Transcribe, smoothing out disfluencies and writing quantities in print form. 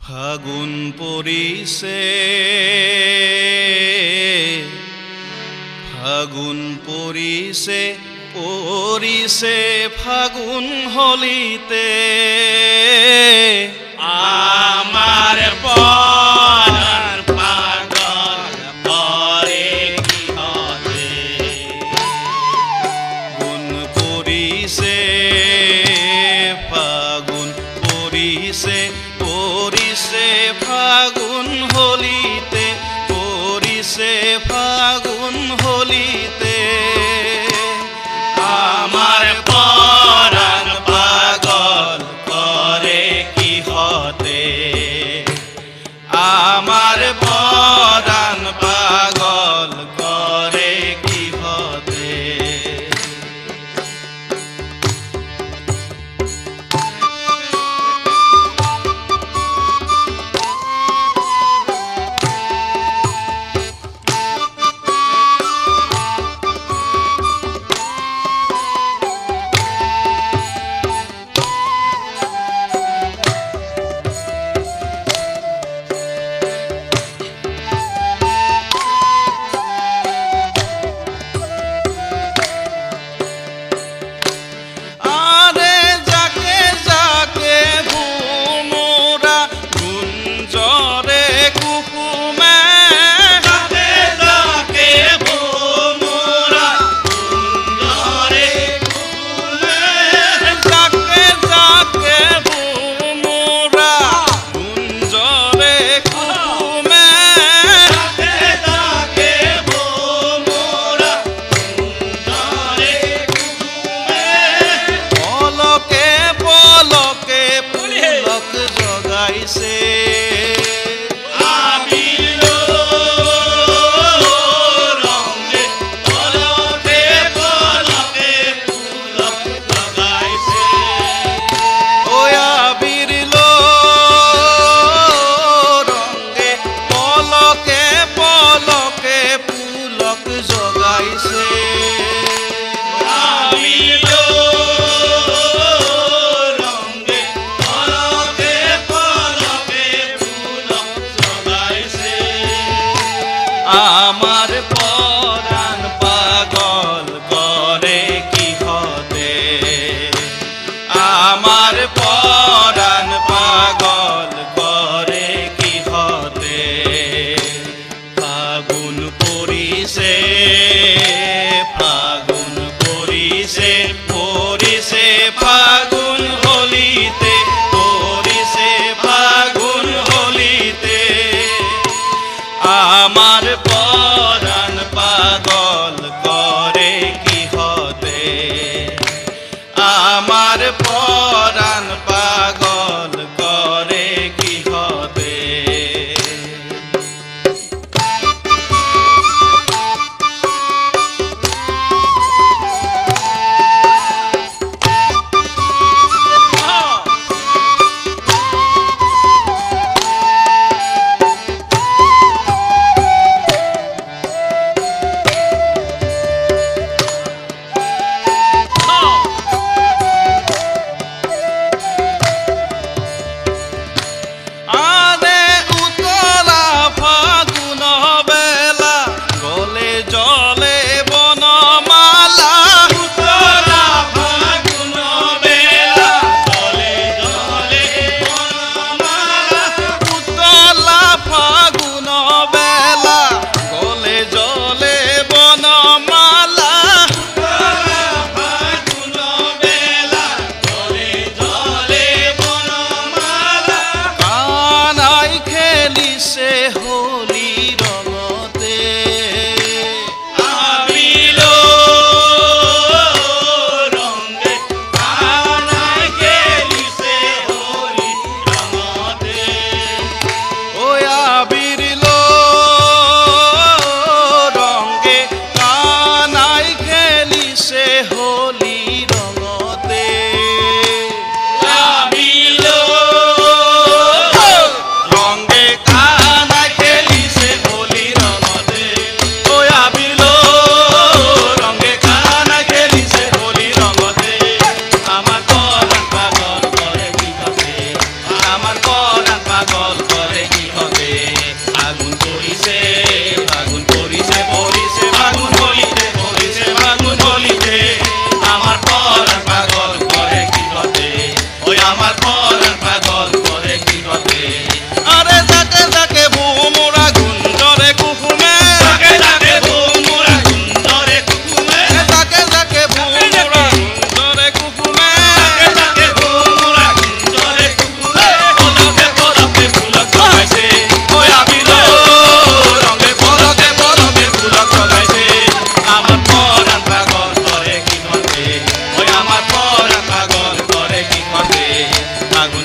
ফাগুন পরিছে ফাগুন পরিছে পরিছে ফাগুন হলিতে আমার পরাণ পাগল পরে কি হবে ফাগুন পরিছে ফাগুন পরিছে পরিছে ফাগুন হলিতে পরিছে ফাগুন হলিতে আমার পরাণ পাগল আমার পরাণ পাগল করে কি হতে আরে যাকে যাকে ভুমরা গুঞ্জরে কুহুমে তাকে তাকে ভুমরা গুঞ্জরে কুকুমে যাকে যাকে ভুমরা গুঞ্জরে কুহুমে তাকে ভুমরা গুঞ্জরে কুকুমে পদকে পদকে ফুলক জগাইছে ওই আবির রঙে পদকে পদকে ফুলক জগাইছে আমার পরাণ পাগল করে কি হতে ওই আমার পরাণ পাগল করে কি হতে আগুন